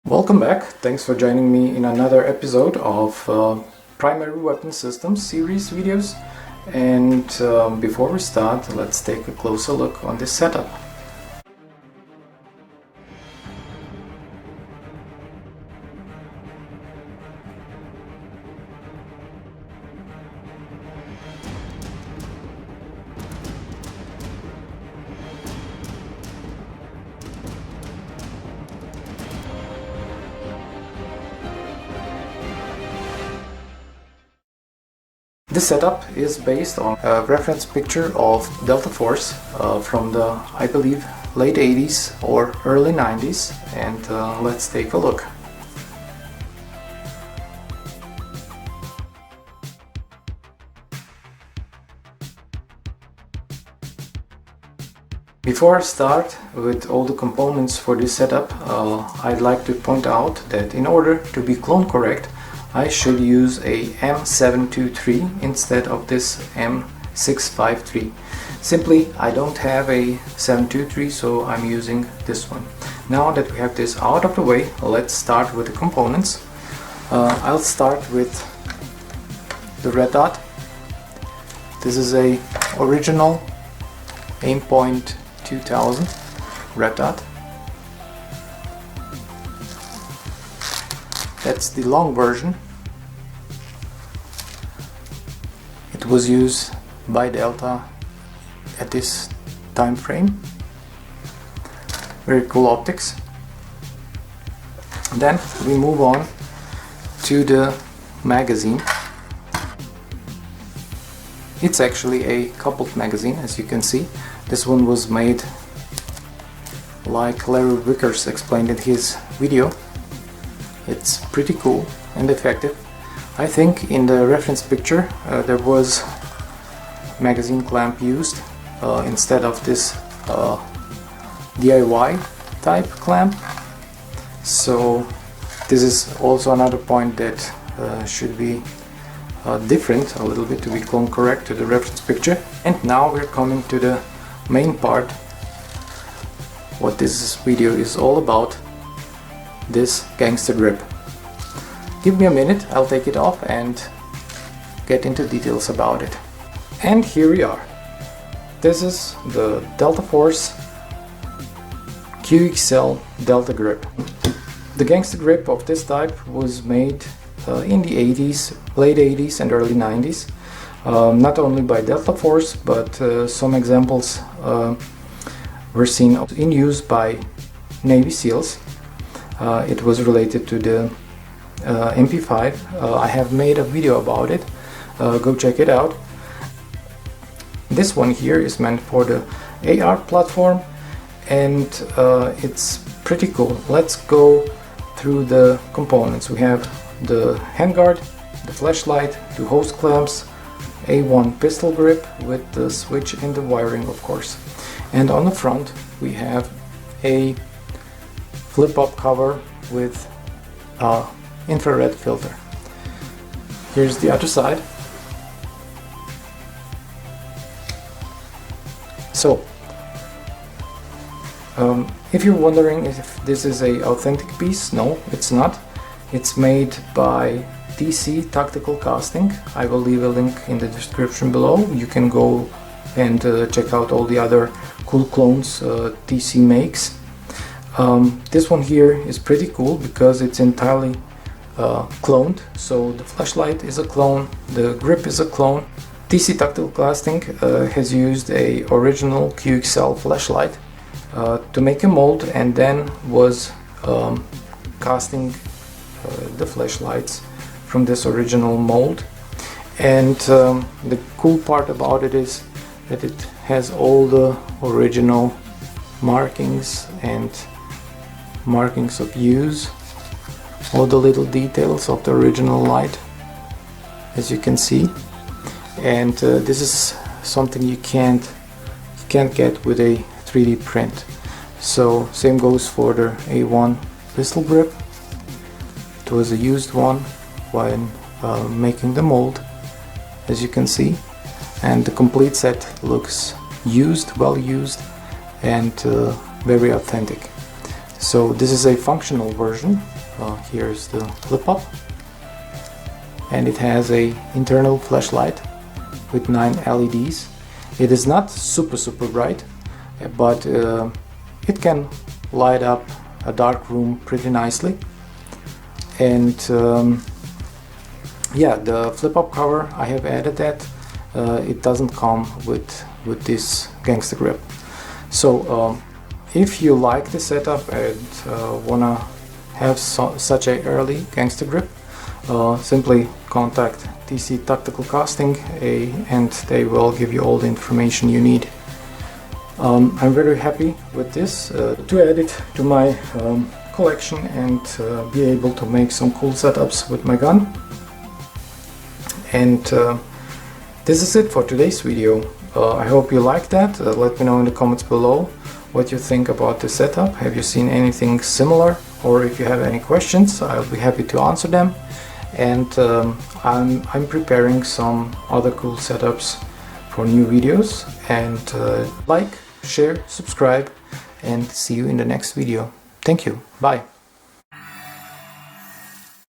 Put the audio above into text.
Welcome back. Thanks for joining me in another episode of Primary Weapon Systems series videos. And before we start, let's take a closer look on this setup. This setup is based on a reference picture of deltaforce from the, I believe, late 80s or early 90s, and let's take a look. Before I start with all the components for this setup, I'd like to point out that in order to be clone correct, I should use a M723 instead of this M653. Simply, I don't have a 723, so I'm using this one. Now that we have this out of the way, let's start with the components. I'll start with the red dot. This is a original Aimpoint 2000 red dot. That's the long version. It was used by Delta at this time frame. Very cool optics. Then we move on to the magazine. It's actually a coupled magazine, as you can see. This one was made like Larry Vickers explained in his video. It's pretty cool and effective. I think in the reference picture there was magazine clamp used instead of this DIY type clamp. So this is also another point that should be different a little bit to be clone correct to the reference picture. And now we're coming to the main part, what this video is all about. This gangster grip. Give me a minute, I'll take it off and get into details about it. And here we are. This is the deltaforce QXL Delta grip. The gangster grip of this type was made in the 80s, late 80s and early 90s. Not only by deltaforce, but some examples were seen in use by Navy SEALs. It was related to the MP5. I have made a video about it. Go check it out. This one here is meant for the AR platform, and it's pretty cool. Let's go through the components. We have the handguard, the flashlight, two hose clamps, A1 pistol grip with the switch and the wiring, of course. And on the front we have a flip-up cover with infrared filter. Here's the other side. So, if you're wondering if this is an authentic piece, no, it's not. It's made by TC Tactical Casting. I will leave a link in the description below. You can go and check out all the other cool clones TC makes. This one here is pretty cool because it's entirely cloned. So the flashlight is a clone, the grip is a clone. TC Tactical Casting has used a original QXL flashlight to make a mold, and then was casting the flashlights from this original mold. And the cool part about it is that it has all the original markings and markings of use, all the little details of the original light, as you can see. And this is something you can't get with a 3D print. So same goes for the A1 pistol grip. It was a used one when making the mold, as you can see, and the complete set looks used, well used, and very authentic. So this is a functional version. Here's the flip-up, and it has a internal flashlight with 9 LEDs. It is not super bright, but it can light up a dark room pretty nicely. And yeah, the flip-up cover, I have added that. It doesn't come with this gangster grip. So if you like the setup and wanna have such a early gangster grip, simply contact TC Tactical Casting and they will give you all the information you need. I'm very happy with this to add it to my collection and be able to make some cool setups with my gun. And this is it for today's video. I hope you liked that. Let me know in the comments below what you think about the setup. Have you seen anything similar, or if you have any questions, I'll be happy to answer them. And I'm preparing some other cool setups for new videos. And like, share, subscribe, and see you in the next video. Thank you. Bye.